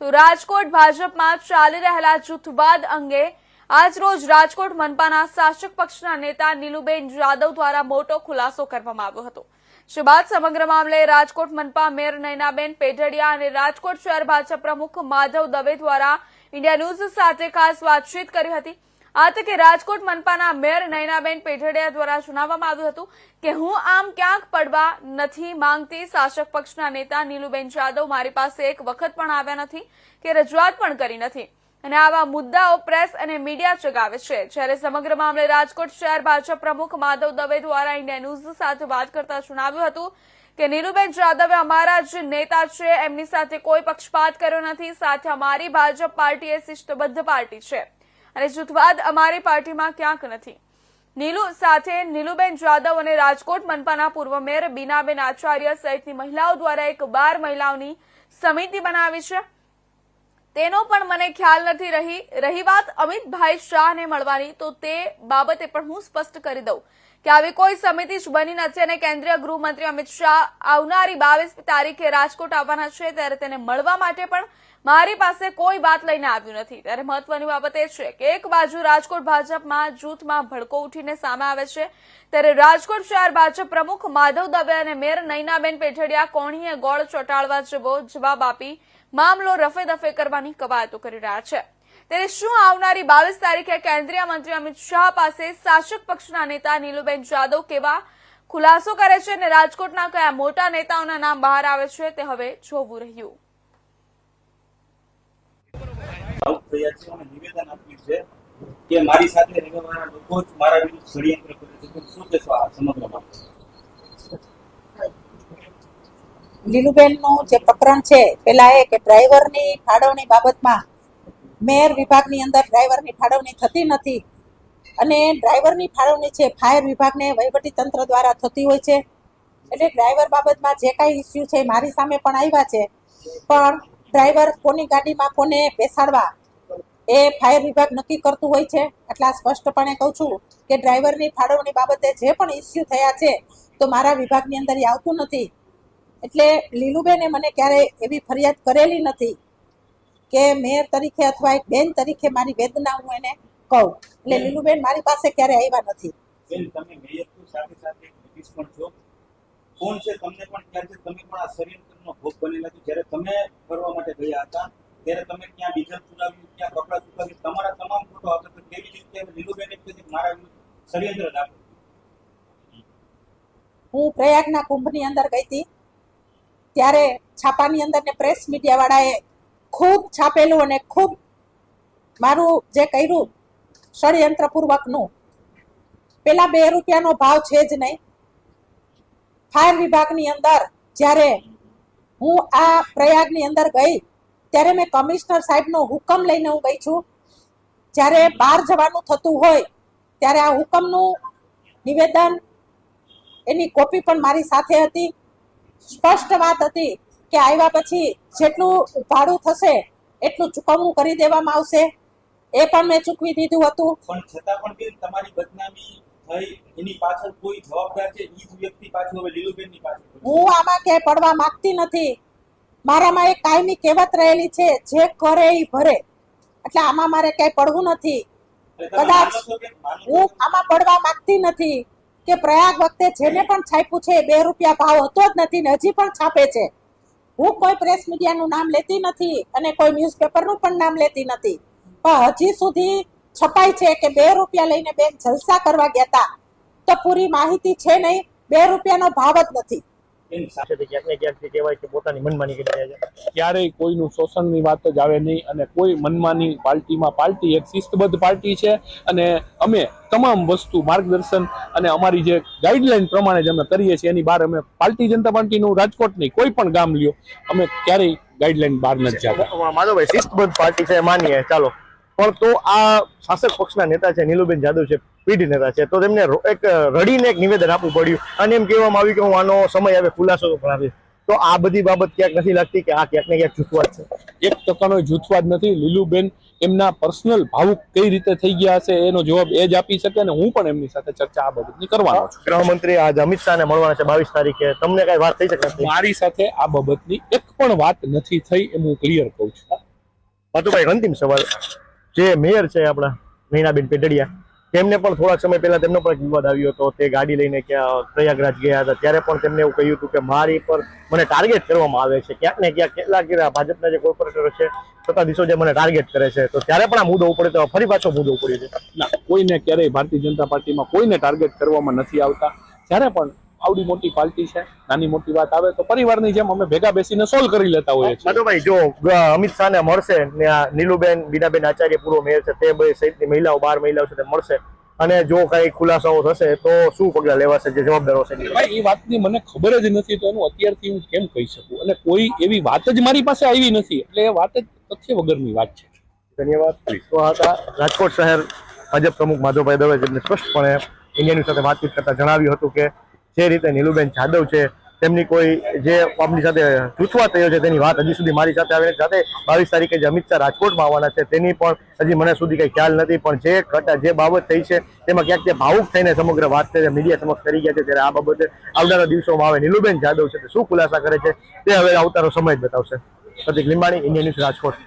તો રાજકોટ ભાજપમાં ચાલી રહેલા જૂથવાદ અંગે આજ રોજ રાજકોટ મનપાના શાસક પક્ષના નેતા નીલુબેન જાદવ દ્વારા મોટો ખુલાસો કરવામાં આવ્યો હતો। જે બાદ સમગ્ર મામલે રાજકોટ મનપા મેયર નયનાબેન પેઢડિયા અને રાજકોટ શહેર ભાજપ પ્રમુખ માધવ દવે દ્વારા ઇન્ડિયા ન્યૂઝ સાથે ખાસ વાતચીત કરી હતી। આ તકે રાજકોટ મનપાના મેયર નયનાબેન પેઢડિયા દ્વારા જણાવવામાં આવ્યું હતું કે હું આમ ક્યાંક પડવા નથી માંગતી। શાસક પક્ષના નેતા નીલુબેન જાદવ મારી પાસે એક વખત પણ આવ્યા નથી કે રજૂઆત પણ કરી નથી અને આવા મુદ્દાઓ પ્રેસ અને મીડિયા ચગાવે છે। જ્યારે સમગ્ર મામલે રાજકોટ શહેર ભાજપ પ્રમુખ માધવ દવે દ્વારા ઇન્ડિયા ન્યૂઝ સાથે વાત કરતા જણાવ્યું હતું કે નીલુબેન જાદવે અમારા જ નેતા છે, એમની સાથે કોઈ પક્ષપાત કર્યો નથી। સાથે અમારી ભાજપ પાર્ટી એ શિસ્તબદ્ધ પાર્ટી છે અને જૂથવાદ અમારી પાર્ટીમાં ક્યાંક નથી। નીલુ સાથે નીલુબેન જાદવ અને રાજકોટ મનપાના પૂર્વ મેયર બીનાબેન આચાર્ય સહિતની મહિલાઓ દ્વારા એક 12 મહિલાઓની સમિતિ બનાવી છે, તેનો પણ મને ખ્યાલ નથી। રહી વાત અમિતભાઈ શાહને મળવાની, તો તે બાબતે પણ હું સ્પષ્ટ કરી દઉં કે આવી કોઈ સમિતિ જ બની નથી અને કેન્દ્રીય ગૃહમંત્રી અમિત શાહ આવનારી 22 તારીખે રાજકોટ આવવાના છે, ત્યારે તેને મળવા માટે પણ મારી પાસે કોઈ વાત લઈને આવ્યું નથી। ત્યારે મહત્વની બાબત એ છે કે એક બાજુ રાજકોટ ભાજપમાં જૂથમાં ભડકો ઉઠીને સામે આવે છે, ત્યારે રાજકોટ શહેર ભાજપ પ્રમુખ માધવ દવે અને મેયર નયનાબેન પેઢડિયા કોણીએ ગોળ ચોંટાડવા જેવો જવાબ આપી મામલો રફે દફે કરવાની કવાયતો કરી રહ્યા છે। ત્યારે શું આવનારી 22 તારીખે કેન્દ્રીય મંત્રી અમિત શાહ પાસે શાસક પક્ષના નેતા નીલુબેન જાદવ કેવા ખુલાસો કરે છે અને રાજકોટના કયા મોટા નેતાઓના નામ બહાર આવે છે તે હવે જોવું રહ્યું। નિવેદન આપ્યું છે કે મારી સાથે રહેવાના લોકો જ મારા વિરુદ્ધ ષડયંત્ર કરે છે, તો શું કહેશો આ સમગ્ર બાબતે? લીલુબેનનું જે પ્રકરણ છે, પેલા એ કે ડ્રાઈવરની ફાળવણી બાબતમાં મેયર વિભાગની અંદર ડ્રાઈવરની ફાળવણી થતી નથી અને ડ્રાઈવરની ફાળવણી છે ફાયર વિભાગને વહીવટી તંત્ર દ્વારા થતી હોય છે। એટલે ડ્રાઈવર બાબતમાં જે કાંઈ ઇસ્યુ છે મારી સામે પણ આવ્યા છે, પણ ડ્રાઈવર કોની ગાડીમાં કોને બેસાડવા એ ફાયર વિભાગ નક્કી કરતું હોય છે। એટલે સ્પષ્ટપણે કહું છું કે ડ્રાઈવરની ફાળવણી બાબતે જે પણ ઇસ્યુ થયા છે તો મારા વિભાગની અંદર એ આવતું નથી। એટલે લીલુબેને મને ક્યારેય એવી ફરિયાદ કરેલી નથી કે મેયર તરીકે અથવા એક બેન તરીકે મારી વેદના હું એને કહું। એટલે લીલુબેન મારી પાસે ક્યારે આવ્યા નથી। બેન, તમે મેયર છો, સાથે સાથે પોલીસ પણ છો, કોણ છે તમને પણ ખ્યાલ છે, તમે પણ આ ષડયંત્રનો ભોગ બનેલા છો। જ્યારે તમે ફરવા માટે ગયા હતા ત્યારે તમે ક્યાં ડીઝલ ચુલાવ્યું, ક્યાં કપડા સુકાવ્યું, તમારા તમામ ફોટો આપે તો કેવી રીતે લીલુબેને કહ્યું મારા ષડયંત્ર દાખલ? હું પ્રયાગના કુંભની અંદર ગઈ હતી ત્યારે છાપાની અંદર ને પ્રેસ મીડિયા વાળાએ ખૂબ છાપેલું અને ખૂબ મારું જે કર્યું ષડયંત્રપૂર્વકનું, પેલા 2 રૂપિયાનો ભાવ છે જ નહીં। ફાયર વિભાગની અંદર જ્યારે હું આ પ્રયાગની અંદર ગઈ ત્યારે મેં કમિશનર સાહેબનો હુકમ લઈને હું ગઈ છું। જ્યારે બહાર જવાનું થતું હોય ત્યારે આ હુકમનું નિવેદન, એની કોપી પણ મારી સાથે હતી। સ્પષ્ટ વાત હતી કે આવ્યા પછી જેટલું ભાડું થશે એટલું ચૂકવણું કરી દેવામાં આવશે, એ પણ મેં ચૂકવી દીધું હતું। પણ છતાં પણ બેન, તમારી બદનામી થઈ એની પાછળ કોઈ જવાબદાર છે? ઈ જ વ્યક્તિ પાછળ હવે લીલુબેનની પાછળ? હું આમાં ક્યાંય પડવા માંગતી નથી। મારામાં એક કાયમી કહેવત રહેલી છે, જે કરે એ ભરે। એટલે આમાં મારે ક્યાંય પડવું નથી। કદાચ હું આમાં પડવા માંગતી નથી કે પ્રયાગ વખતે જેને પણ છાપ્યું છે 2 રૂપિયા ભાવ હતો જ નથી ને હજી પણ છાપે છે। હું કોઈ પ્રેસ મીડિયાનું નામ લેતી નથી અને કોઈ ન્યૂઝપેપરનું પણ નામ લેતી નથી, પણ હજી સુધી છપાય છે કે 2 રૂપિયા લઈને બેન જલસા કરવા ગયા હતા, તો પૂરી માહિતી છે નહીં, 2 રૂપિયાનો ભાવ જ નથી। પોતાની મનમાની કરી રહ્યા છે, ક્યારેય કોઈનું શોષણની વાત જ આવે નહીં અને કોઈ મનમાની પાર્ટીમાં, પાર્ટી એક શિસ્તબદ્ધ પાર્ટી છે અને અમે તમામ વસ્તુ માર્ગદર્શન અને અમારી જે ગાઈડલાઈન પ્રમાણે જ અમે કરીએ છીએ, એની બહાર અમે ભારતીય જનતા પાર્ટીનું રાજકોટની કોઈ પણ ગામ લ્યો, અમે ક્યારેય ગાઈડલાઈન બહાર નથી જતા। માધવભાઈ, શિસ્તબદ્ધ પાર્ટી છે માનીએ ચાલો, પણ તો આ શાસક પક્ષના નેતા છે નીલુબેન જાદવ છે, પીઢ નેતા છે, તો તેમને એક રડીને એક નિવેદન આપવું પડ્યું અને એમ કહેવામાં આવ્યું કે હું આનો સમય આવે ખુલાસો પણ આપીશ। તો આ બધી બાબત ક્યાંક નથી લાગતી કે આ ક્યાંક ને ક્યાંક જૂથવાદ છે? 1% જૂથવાદ નથી। લીલુબેન એમના પર્સનલ ભાવુક કઈ રીતે થઈ ગયા હશે એનો જવાબ એ જ આપી શકે અને હું પણ એમની સાથે ચર્ચા આ બાબતની કરવાનો છું। ગૃહમંત્રી આજ અમિત શાહને મળવાના છે 22 તારીખે, તમને કઈ વાત થઈ શકે? મારી સાથે આ બાબતની એક પણ વાત નથી થઈ, એમ હું ક્લિયર કહું છું। માધુભાઈ, અંતિમ સવાલ, જે મેયર છે આપણા નૈનાબેન પેટડિયા, તેમને પણ થોડાક સમય પહેલા તેમનો પણ એક વિવાદ આવ્યો હતો. તે ગાડી લઈને ક્યાં પ્રયાગરાજ ગયા હતા, ત્યારે પણ તેમને એવું કહ્યું હતું કે મારી પર મને ટાર્ગેટ કરવામાં આવે છે. ક્યાંક ને ક્યાંક કેટલાક ભાજપના જે કોર્પોરેટરો છે, સત્તાધીશો જે મને ટાર્ગેટ કરે છે, તો ત્યારે પણ આ મુદ્દો ઉપડ્યો, તો ફરી પાછો મુદ્દો ઉપડ્યો છે. ના, કોઈને ક્યારેય ભારતીય જનતા પાર્ટીમાં કોઈને ટાર્ગેટ કરવામાં નથી આવતા. જ્યારે પણ આવડી મોટી પાર્ટી છે, નાની મોટી વાત આવે તો પરિવારની જેમ અમે ભેગા બેસીને સોલ્વ કરી લેતા હોઈએ છીએ. માધવભાઈ, જો અમિત શાહને મળશે ને આ નીલુબેન બીનાબેન આચાર્ય પૂર્વ મેયર છે, તે બે સહિતની મહિલાઓ 12 મહિલાઓ છે તે મળશે, અને જો કઈ ખુલાસાઓ થશે તો શું પગલાં લેવાશે જે જવાબદારો છે? ભાઈ, એ વાતની મને ખબર જ નથી, તો એનું અત્યારથી હું કેમ કહી શકું? અને કોઈ એવી વાત જ મારી પાસે આવી નથી, એટલે એ વાત જ તથ્ય વગરની વાત છે. ધન્યવાદ. તો આ હતા રાજકોટ શહેર ભાજપ પ્રમુખ માધવભાઈ દવે, જેમને સ્પષ્ટપણે ઇન્ડિયા ન્યૂઝ સાથે વાતચીત કરતા જણાવ્યું હતું કે જે રીતે નીલુબેન જાદવ છે તેમની કોઈ જે આપણી સાથે જૂથવા થયો છે તેની વાત હજી સુધી મારી સાથે આવે સાથે 22 તારીખે જે અમિત શાહ રાજકોટમાં આવવાના છે તેની પણ હજી મને સુધી કંઈ ખ્યાલ નથી. પણ જે બાબત થઈ છે તેમાં ક્યાંક તે ભાવુક થઈને સમગ્ર વાત છે મીડિયા સમક્ષ કરી ગયા છે, ત્યારે આ બાબતે આવનારા દિવસોમાં આવે નીલુબેન જાદવ છે તે શું ખુલાસા કરે છે તે હવે આવતારો સમય જ બતાવશે. પ્રતિક લીંબાણી, ઇન્ડિયા ન્યૂઝ, રાજકોટ.